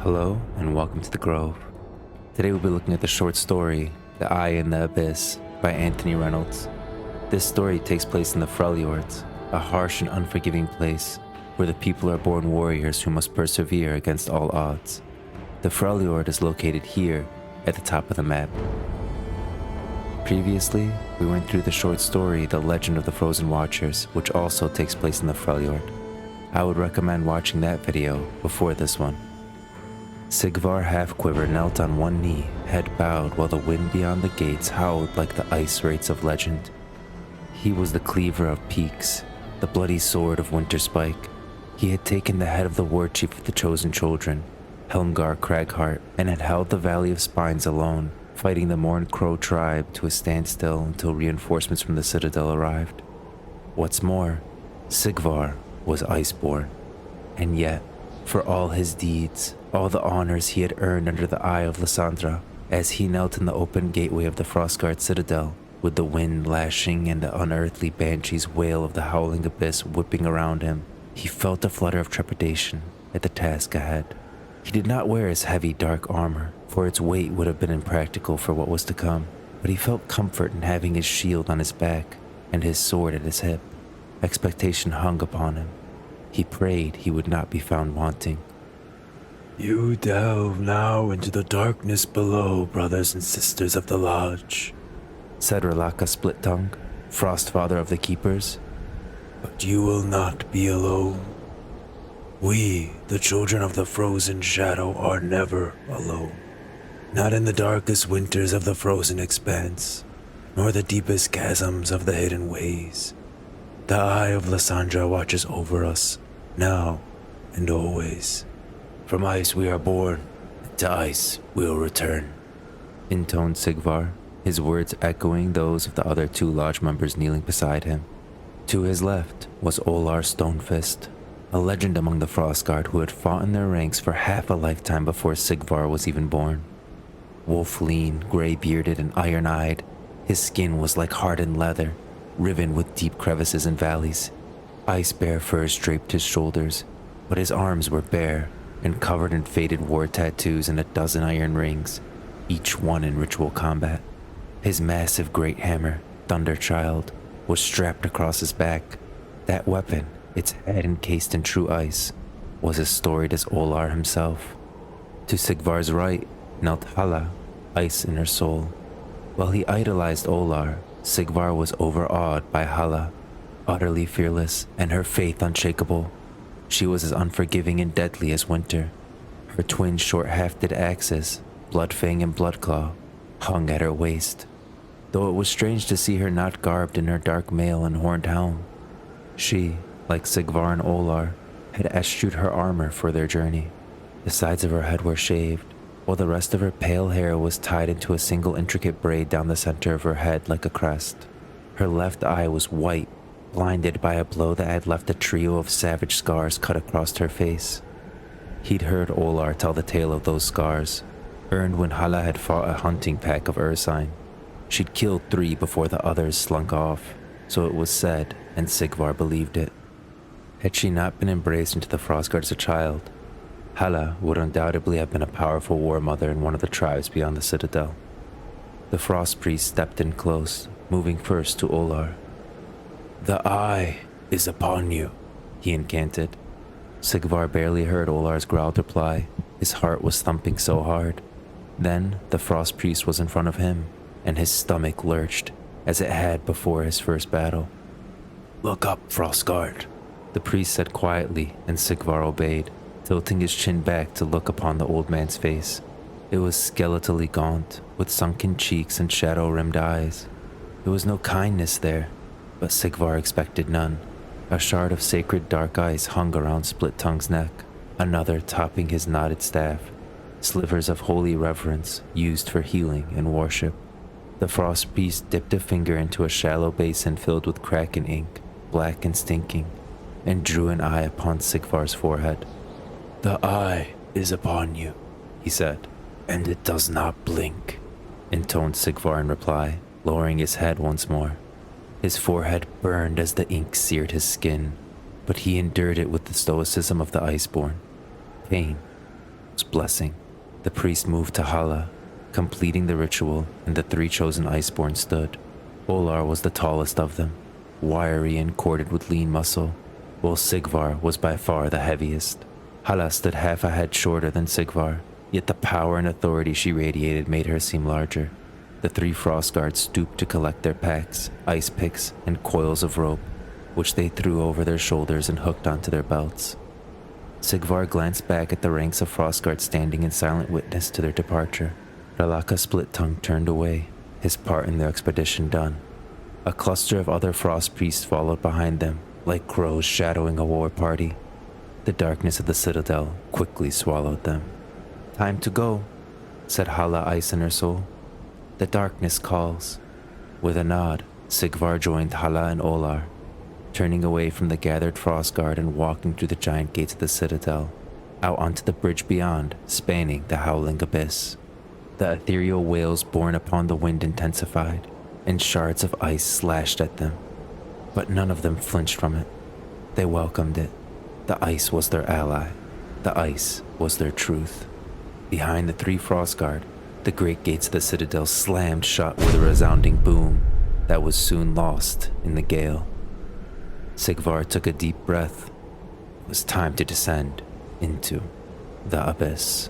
Hello and welcome to the Grove. Today we'll be looking at the short story, The Eye in the Abyss by Anthony Reynolds. This story takes place in the Freljords, a harsh and unforgiving place where the people are born warriors who must persevere against all odds. The Freljord is located here at the top of the map. Previously, we went through the short story The Legend of the Frozen Watchers, which also takes place in the Freljord. I would recommend watching that video before this one. Sigvar Half-Quiver knelt on one knee, head bowed, while the wind beyond the gates howled like the ice wraiths of legend. He was the cleaver of peaks, the bloody sword of Winterspike. He had taken the head of the war chief of the Chosen Children, Helmgar Cragheart, and had held the Valley of Spines alone, fighting the Morn Crow tribe to a standstill until reinforcements from the Citadel arrived. What's more, Sigvar was Iceborn, and yet, for all his deeds, all the honors he had earned under the Eye of Lysandra, as he knelt in the open gateway of the Frostguard Citadel, with the wind lashing and the unearthly banshee's wail of the howling abyss whipping around him, he felt a flutter of trepidation at the task ahead. He did not wear his heavy dark armor, for its weight would have been impractical for what was to come, but he felt comfort in having his shield on his back and his sword at his hip. Expectation hung upon him. He prayed he would not be found wanting. You delve now into the darkness below, brothers and sisters of the Lodge, said Relaka Split-Tongue, Frostfather of the Keepers. But you will not be alone. We, the children of the Frozen Shadow, are never alone. Not in the darkest winters of the frozen expanse, nor the deepest chasms of the hidden ways. The Eye of Lysandra watches over us, now and always. From ice we are born, and to ice we will return, intoned Sigvar, his words echoing those of the other two lodge members kneeling beside him. To his left was Olar Stonefist, a legend among the Frostguard who had fought in their ranks for half a lifetime before Sigvar was even born. Wolf-lean, gray-bearded, and iron-eyed, his skin was like hardened leather, riven with deep crevices and valleys. Ice-bear furs draped his shoulders, but his arms were bare and covered in faded war tattoos and a dozen iron rings, each one in ritual combat. His massive great hammer, Thunderchild, was strapped across his back. That weapon, its head encased in true ice, was as storied as Olar himself. To Sigvar's right knelt Hala, ice in her soul. While he idolized Olar, Sigvar was overawed by Hala, utterly fearless and her faith unshakable. She was as unforgiving and deadly as winter. Her twin short-hafted axes, Bloodfang and Bloodclaw, hung at her waist, though it was strange to see her not garbed in her dark mail and horned helm. She, like Sigvar and Olar, had eschewed her armor for their journey. The sides of her head were shaved, while the rest of her pale hair was tied into a single intricate braid down the center of her head like a crest. Her left eye was white, blinded by a blow that had left a trio of savage scars cut across her face. He'd heard Olar tell the tale of those scars, earned when Hala had fought a hunting pack of Ursine. She'd killed 3 before the others slunk off, so it was said, and Sigvar believed it. Had she not been embraced into the Frostguard as a child, Hala would undoubtedly have been a powerful war mother in one of the tribes beyond the Citadel. The Frost Priest stepped in close, moving first to Olar. The Eye is upon you, he incanted. Sigvar barely heard Olar's growled reply. His heart was thumping so hard. Then the Frost Priest was in front of him, and his stomach lurched, as it had before his first battle. Look up, Frostguard, the priest said quietly, and Sigvar obeyed, tilting his chin back to look upon the old man's face. It was skeletally gaunt, with sunken cheeks and shadow-rimmed eyes. There was no kindness there, but Sigvar expected none. A shard of sacred dark ice hung around Split-Tongue's neck, another topping his knotted staff, slivers of holy reverence used for healing and worship. The Frost Priest dipped a finger into a shallow basin filled with kraken ink, black and stinking, and drew an eye upon Sigvar's forehead. The Eye is upon you, he said. And it does not blink, intoned Sigvar in reply, lowering his head once more. His forehead burned as the ink seared his skin, but he endured it with the stoicism of the Iceborn. Pain, blessing. The priest moved to Hala, completing the ritual, and the three chosen Iceborn stood. Olar was the tallest of them, wiry and corded with lean muscle, while Sigvar was by far the heaviest. Hala stood half a head shorter than Sigvar, yet the power and authority she radiated made her seem larger. The three frost guards stooped to collect their packs, ice picks, and coils of rope, which they threw over their shoulders and hooked onto their belts. Sigvar glanced back at the ranks of frost guards standing in silent witness to their departure. Ralaka Split-Tongue turned away, his part in the expedition done. A cluster of other frost priests followed behind them, like crows shadowing a war party. The darkness of the citadel quickly swallowed them. "Time to go," said Hala, ice in her soul. "The darkness calls." With a nod, Sigvar joined Hala and Olar, turning away from the gathered frost guard and walking through the giant gates of the citadel, out onto the bridge beyond, spanning the howling abyss. The ethereal wails borne upon the wind intensified, and shards of ice slashed at them. But none of them flinched from it. They welcomed it. The ice was their ally. The ice was their truth. Behind the three frost guard, the great gates of the citadel slammed shut with a resounding boom that was soon lost in the gale. Sigvar took a deep breath. It was time to descend into the abyss.